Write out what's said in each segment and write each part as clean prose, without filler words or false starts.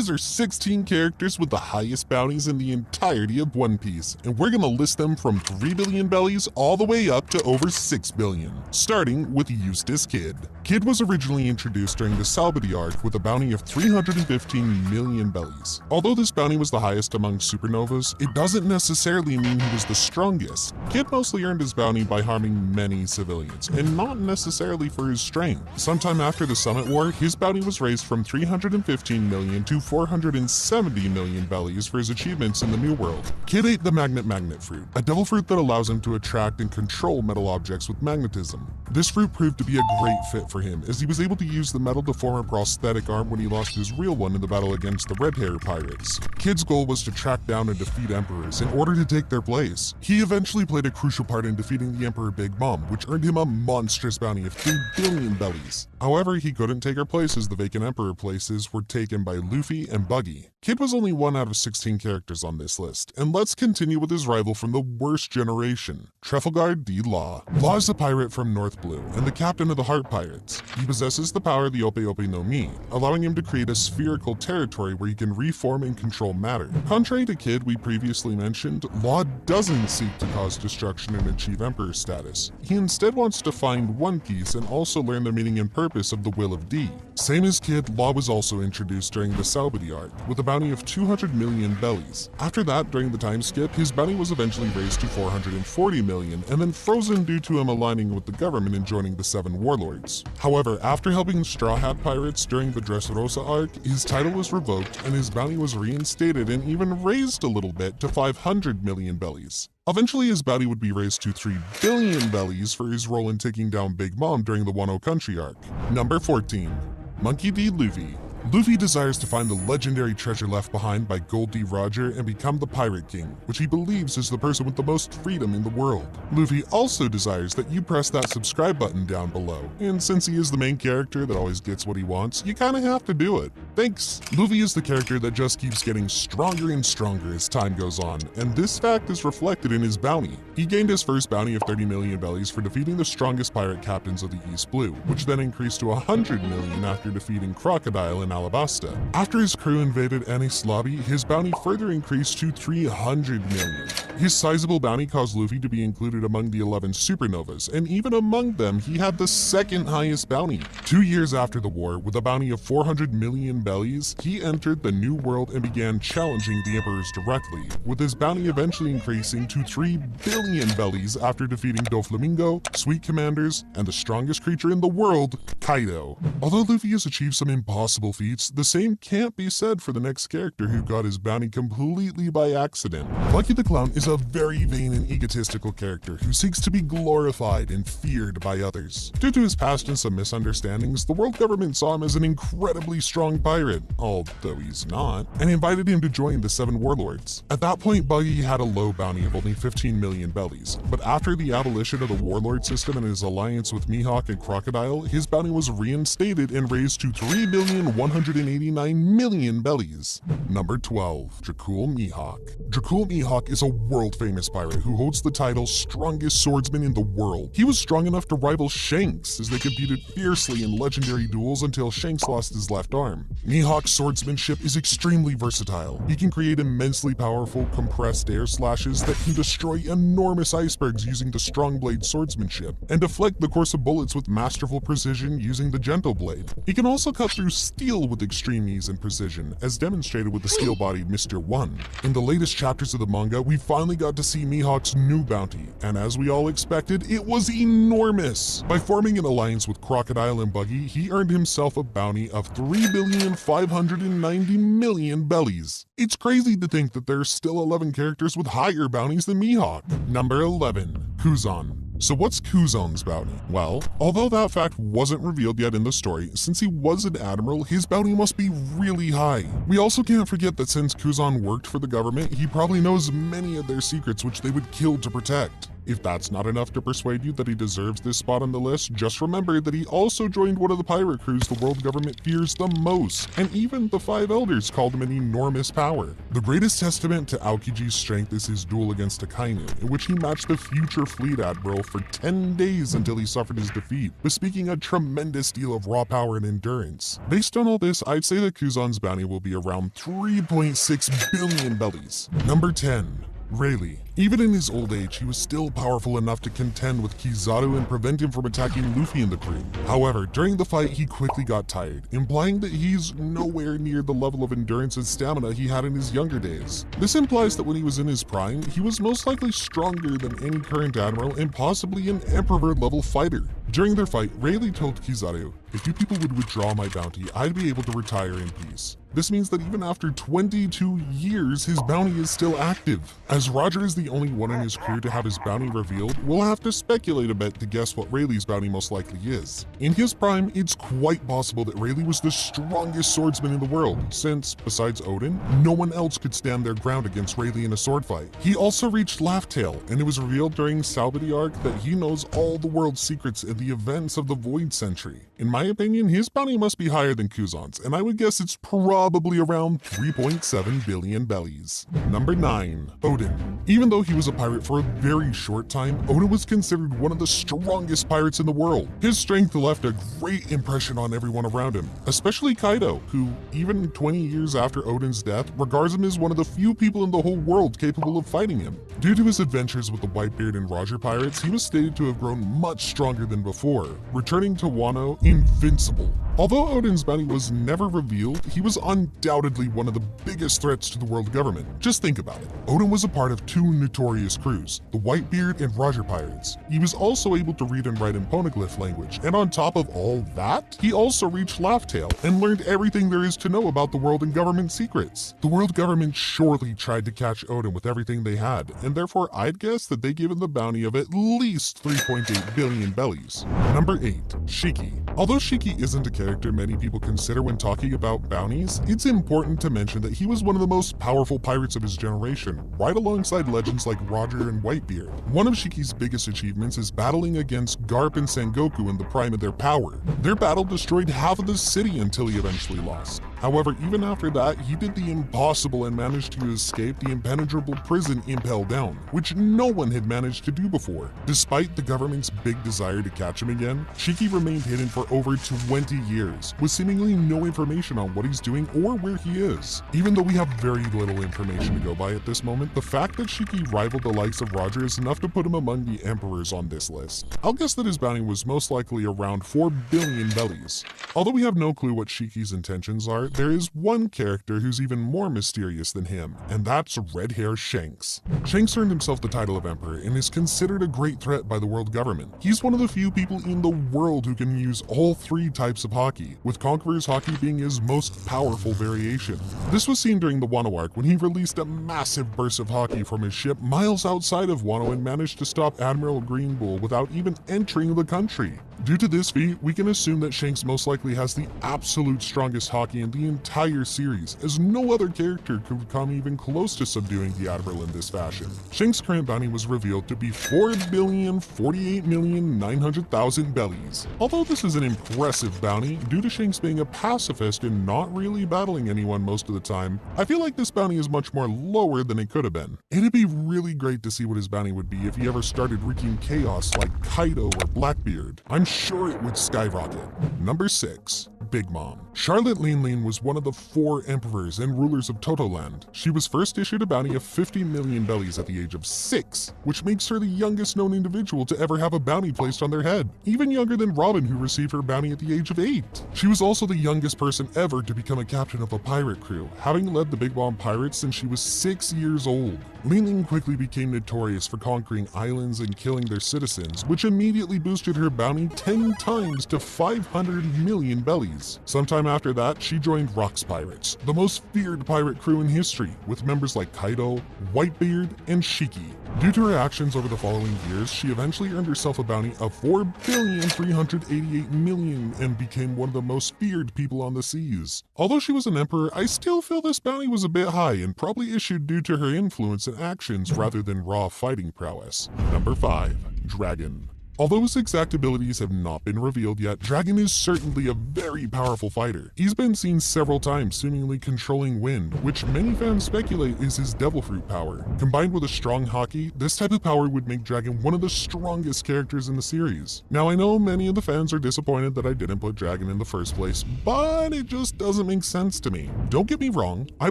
These are 16 characters with the highest bounties in the entirety of One Piece, and we're gonna list them from 3 billion bellies all the way up to over 6 billion, starting with Eustace Kid. Kid was originally introduced during the Salbody arc with a bounty of 315 million bellies. Although this bounty was the highest among supernovas, it doesn't necessarily mean he was the strongest. Kid mostly earned his bounty by harming many civilians, and not necessarily for his strength. Sometime after the Summit War, his bounty was raised from 315 million to 470 million bellies for his achievements in the New World. Kid ate the magnet fruit, a devil fruit that allows him to attract and control metal objects with magnetism. This fruit proved to be a great fit for him, as he was able to use the metal to form a prosthetic arm when he lost his real one in the battle against the Red Hair Pirates. Kid's goal was to track down and defeat emperors in order to take their place. He eventually played a crucial part in defeating the Emperor Big Mom, which earned him a monstrous bounty of 3 billion bellies. However, he couldn't take her place as the vacant emperor places were taken by Luffy and Buggy. Kid was only 1 out of 16 characters on this list, and let's continue with his rival from the worst generation, Trafalgar D. Law. Law is a pirate from North Blue and the captain of the Heart Pirates. He possesses the power of the Ope Ope no Mi, allowing him to create a spherical territory where he can reform and control matter. Contrary to Kid we previously mentioned, Law doesn't seek to cause destruction and achieve emperor status. He instead wants to find One Piece and also learn the meaning and purpose of the Will of D. Same as Kid, Law was also introduced during the Salbody arc, with a bounty of 200 million bellies. After that, during the time skip, his bounty was eventually raised to 440 million, and then frozen due to him aligning with the government and joining the 7 warlords. However, after helping Straw Hat Pirates during the Dressrosa arc, his title was revoked and his bounty was reinstated and even raised a little bit to 500 million bellies. Eventually, his bounty would be raised to 3 billion bellies for his role in taking down Big Mom during the Wano Country arc. Number 14. Monkey D. Luffy. Luffy desires to find the legendary treasure left behind by Gold D. Roger and become the Pirate King, which he believes is the person with the most freedom in the world. Luffy also desires that you press that subscribe button down below, and since he is the main character that always gets what he wants, you kinda have to do it. Thanks! Luffy is the character that just keeps getting stronger and stronger as time goes on, and this fact is reflected in his bounty. He gained his first bounty of 30 million bellies for defeating the strongest pirate captains of the East Blue, which then increased to 100 million after defeating Crocodile and Alabasta. After his crew invaded Enies Lobby, his bounty further increased to 300 million. His sizable bounty caused Luffy to be included among the 11 supernovas, and even among them, he had the second highest bounty. 2 years after the war, with a bounty of 400 million bellies, he entered the New World and began challenging the emperors directly, with his bounty eventually increasing to 3 billion bellies after defeating Doflamingo, Sweet Commanders, and the strongest creature in the world, Kaido. Although Luffy has achieved some impossible feats, the same can't be said for the next character who got his bounty completely by accident. Lucky the Clown is a very vain and egotistical character who seeks to be glorified and feared by others. Due to his past and some misunderstandings, the world government saw him as an incredibly strong pirate, although he's not, and invited him to join the 7 warlords. At that point, Buggy had a low bounty of only 15 million bellies, but after the abolition of the warlord system and his alliance with Mihawk and Crocodile, his bounty was reinstated and raised to 3,189 million bellies. Number 12. Dracul Mihawk. Dracul Mihawk is a world-famous pirate who holds the title Strongest Swordsman in the World. He was strong enough to rival Shanks as they competed fiercely in legendary duels until Shanks lost his left arm. Mihawk's swordsmanship is extremely versatile. He can create immensely powerful compressed air slashes that can destroy enormous icebergs using the strong blade swordsmanship, and deflect the course of bullets with masterful precision using the gentle blade. He can also cut through steel with extreme ease and precision, as demonstrated with the steel-bodied Mr. 1. In the latest chapters of the manga, we finally got to see Mihawk's new bounty, and as we all expected, it was enormous! By forming an alliance with Crocodile and Buggy, he earned himself a bounty of 3,590 million bellies. It's crazy to think that there are still 11 characters with higher bounties than Mihawk. Number 11. Kuzan. So what's Kuzan's bounty? Well, although that fact wasn't revealed yet in the story, since he was an admiral, his bounty must be really high. We also can't forget that since Kuzan worked for the government, he probably knows many of their secrets which they would kill to protect. If that's not enough to persuade you that he deserves this spot on the list, just remember that he also joined one of the pirate crews the world government fears the most, and even the Five Elders called him an enormous power. The greatest testament to Aokiji's strength is his duel against Akainu, in which he matched the future fleet admiral for 10 days until he suffered his defeat, bespeaking a tremendous deal of raw power and endurance. Based on all this, I'd say that Kuzan's bounty will be around 3.6 billion bellies. Number 10. Rayleigh. Even in his old age, he was still powerful enough to contend with Kizaru and prevent him from attacking Luffy and the crew. However, during the fight, he quickly got tired, implying that he's nowhere near the level of endurance and stamina he had in his younger days. This implies that when he was in his prime, he was most likely stronger than any current admiral and possibly an emperor-level fighter. During their fight, Rayleigh told Kizaru, "If you people would withdraw my bounty, I'd be able to retire in peace." This means that even after 22 years, his bounty is still active. As Roger is the only one in his crew to have his bounty revealed, we'll have to speculate a bit to guess what Rayleigh's bounty most likely is. In his prime, it's quite possible that Rayleigh was the strongest swordsman in the world, since, besides Odin, no one else could stand their ground against Rayleigh in a sword fight. He also reached Laugh Tale, and it was revealed during Salvity arc that he knows all the world's secrets and the events of the Void Century. In my opinion, his bounty must be higher than Kuzan's, and I would guess it's probably around 3.7 billion bellies. Number 9. Odin. Even though he was a pirate for a very short time, Odin was considered one of the strongest pirates in the world. His strength left a great impression on everyone around him, especially Kaido, who, even 20 years after Odin's death, regards him as one of the few people in the whole world capable of fighting him. Due to his adventures with the Whitebeard and Roger pirates, he was stated to have grown much stronger than before, returning to Wano invincible. Although Odin's bounty was never revealed, he was undoubtedly one of the biggest threats to the world government. Just think about it. Odin was a part of two notorious crews, the Whitebeard and Roger pirates. He was also able to read and write in poneglyph language, and on top of all that, he also reached Laugh Tale and learned everything there is to know about the world and government secrets. The world government surely tried to catch Odin with everything they had, and therefore I'd guess that they gave him the bounty of at least 3.8 billion bellies. Number 8. Shiki. Although Shiki isn't a character many people consider when talking about bounties, it's important to mention that he was one of the most powerful pirates of his generation, right alongside legends like Roger and Whitebeard. One of Shiki's biggest achievements is battling against Garp and Sengoku in the prime of their power. Their battle destroyed half of the city until he eventually lost. However, even after that, he did the impossible and managed to escape the impenetrable prison Impel Down, which no one had managed to do before. Despite the government's big desire to catch him again, Shiki remained hidden for over 20 years, with seemingly no information on what he's doing or where he is. Even though we have very little information to go by at this moment, the fact that Shiki rivaled the likes of Roger is enough to put him among the emperors on this list. I'll guess that his bounty was most likely around 4 billion bellies. Although we have no clue what Shiki's intentions are, there is one character who's even more mysterious than him, and that's Red Hair Shanks. Shanks earned himself the title of emperor and is considered a great threat by the world government. He's one of the few people in the world who can use all 3 types of Haki, with Conqueror's Haki being his most powerful variation. This was seen during the Wano arc when he released a massive burst of Haki from his ship miles outside of Wano and managed to stop Admiral Green Bull without even entering the country. Due to this feat, we can assume that Shanks most likely has the absolute strongest Haki in the entire series, as no other character could come even close to subduing the Admiral in this fashion. Shanks' current bounty was revealed to be 4,048,900,000 bellies. Although this is an impressive bounty, due to Shanks being a pacifist and not really battling anyone most of the time, I feel like this bounty is much more lower than it could have been. It'd be really great to see what his bounty would be if he ever started wreaking chaos like Kaido or Blackbeard. I'm sure it would skyrocket. Number 6. Big Mom. Charlotte Lean was one of the 4 emperors and rulers of Totoland. She was first issued a bounty of 50 million bellies at the age of 6, which makes her the youngest known individual to ever have a bounty placed on their head, even younger than Robin, who received her bounty at the age of 8. She was also the youngest person ever to become a captain of a pirate crew, having led the Big Mom pirates since she was 6 years old. Lean quickly became notorious for conquering islands and killing their citizens, which immediately boosted her bounty 10 times to 500 million bellies. Sometime after that, she joined joined Rock's Pirates, the most feared pirate crew in history, with members like Kaido, Whitebeard, and Shiki. Due to her actions over the following years, she eventually earned herself a bounty of 4,388,000,000 and became one of the most feared people on the seas. Although she was an emperor, I still feel this bounty was a bit high and probably issued due to her influence and actions rather than raw fighting prowess. Number 5. Dragon. Although his exact abilities have not been revealed yet, Dragon is certainly a very powerful fighter. He's been seen several times seemingly controlling wind, which many fans speculate is his devil fruit power. Combined with a strong haki, this type of power would make Dragon one of the strongest characters in the series. Now I know many of the fans are disappointed that I didn't put Dragon in the first place, but it just doesn't make sense to me. Don't get me wrong, I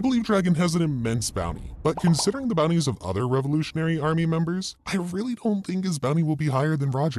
believe Dragon has an immense bounty, but considering the bounties of other Revolutionary Army members, I really don't think his bounty will be higher than Roger's.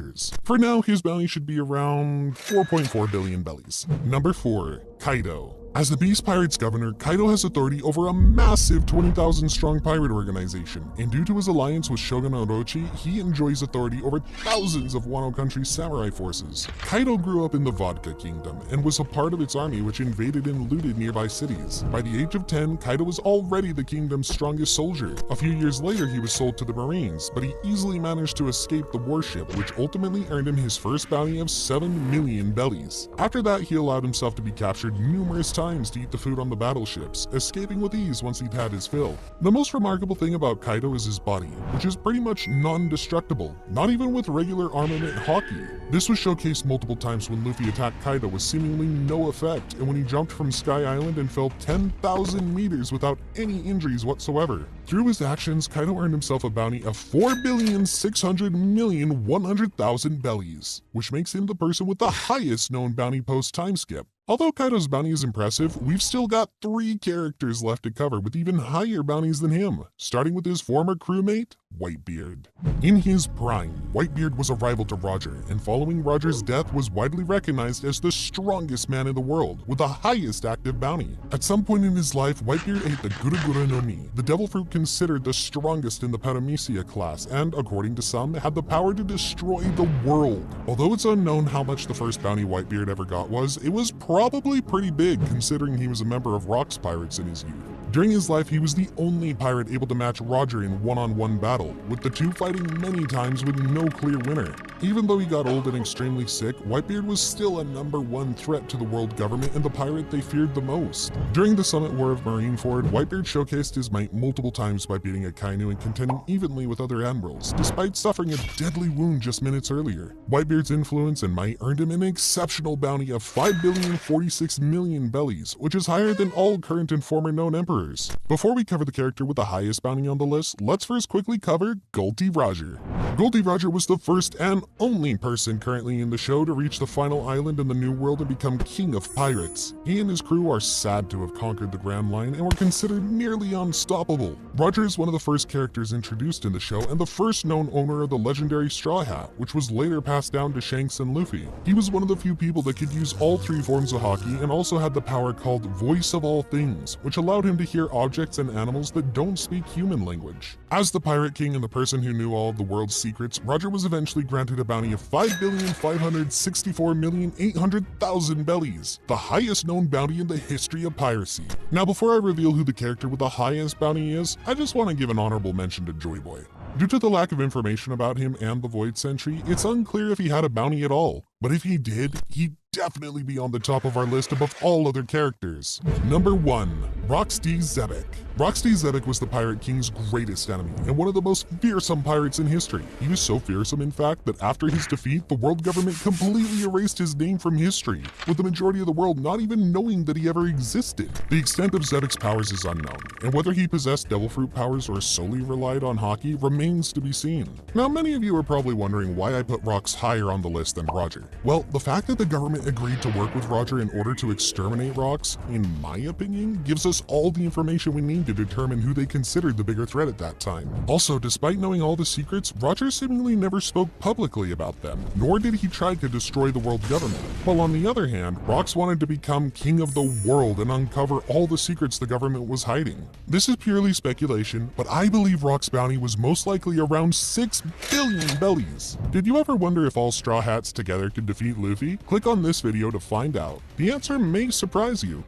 For now, his bounty should be around 4.4 billion bellies. Number 4. Kaido. As the Beast Pirates governor, Kaido has authority over a massive 20,000 strong pirate organization, and due to his alliance with Shogun Orochi, he enjoys authority over thousands of Wano country's samurai forces. Kaido grew up in the Vodka Kingdom and was a part of its army which invaded and looted nearby cities. By the age of 10, Kaido was already the kingdom's strongest soldier. A few years later, he was sold to the Marines, but he easily managed to escape the warship, which ultimately earned him his first bounty of 7 million bellies. After that, he allowed himself to be captured numerous times to eat the food on the battleships, escaping with ease once he'd had his fill. The most remarkable thing about Kaido is his body, which is pretty much non-destructible, not even with regular armament haki. This was showcased multiple times when Luffy attacked Kaido with seemingly no effect, and when he jumped from Sky Island and fell 10,000 meters without any injuries whatsoever. Through his actions, Kaido earned himself a bounty of 4,600,100,000 bellies, which makes him the person with the highest known bounty post-time skip. Although Kaido's bounty is impressive, we've still got 3 characters left to cover with even higher bounties than him, starting with his former crewmate, Whitebeard. In his prime, Whitebeard was a rival to Roger, and following Roger's death was widely recognized as the strongest man in the world, with the highest active bounty. At some point in his life, Whitebeard ate the Gurugura no Mi, the devil fruit considered the strongest in the Paramecia class, and, according to some, had the power to destroy the world. Although it's unknown how much the first bounty Whitebeard ever got was, it was probably pretty big considering he was a member of Rock's Pirates in his youth. During his life, he was the only pirate able to match Roger in one-on-one battle, with the two fighting many times with no clear winner. Even though he got old and extremely sick, Whitebeard was still a #1 threat to the world government and the pirate they feared the most. During the Summit War of Marineford, Whitebeard showcased his might multiple times by beating a Kainu and contending evenly with other admirals, despite suffering a deadly wound just minutes earlier. Whitebeard's influence and might earned him an exceptional bounty of 5,046,000,000 bellies, which is higher than all current and former known emperors. Before we cover the character with the highest bounty on the list, let's first quickly cover Goldie Roger. Goldie Roger was the first and only person currently in the show to reach the final island in the New World and become king of pirates. He and his crew are sad to have conquered the Grand Line and were considered nearly unstoppable. Roger is one of the first characters introduced in the show and the first known owner of the legendary Straw Hat, which was later passed down to Shanks and Luffy. He was one of the few people that could use all 3 forms of haki and also had the power called Voice of All Things, which allowed him to hear objects and animals that don't speak human language. As the Pirate King and the person who knew all of the world's secrets, Roger was eventually granted a bounty of 5,564,800,000 bellies, the highest known bounty in the history of piracy. Now before I reveal who the character with the highest bounty is, I just want to give an honorable mention to Joy Boy. Due to the lack of information about him and the Void Sentry, it's unclear if he had a bounty at all, but if he did, he'd definitely be on the top of our list above all other characters. Number 1. Rocksteady Zebek. Rocksteady Zebek was the Pirate King's greatest enemy and one of the most fearsome pirates in history. He was so fearsome, in fact, that after his defeat, the world government completely erased his name from history, with the majority of the world not even knowing that he ever existed. The extent of Zebek's powers is unknown, and whether he possessed devil fruit powers or solely relied on haki remains to be seen. Now, many of you are probably wondering why I put Rox higher on the list than Roger. Well, the fact that the government agreed to work with Roger in order to exterminate Rox, in my opinion, gives us all the information we need to determine who they considered the bigger threat at that time. Also, despite knowing all the secrets, Roger seemingly never spoke publicly about them, nor did he try to destroy the world government. While on the other hand, Rox wanted to become king of the world and uncover all the secrets the government was hiding. This is purely speculation, but I believe Rox's bounty was most likely around 6 billion bellies. Did you ever wonder if all Straw Hats together could defeat Luffy? Click on this video to find out. The answer may surprise you.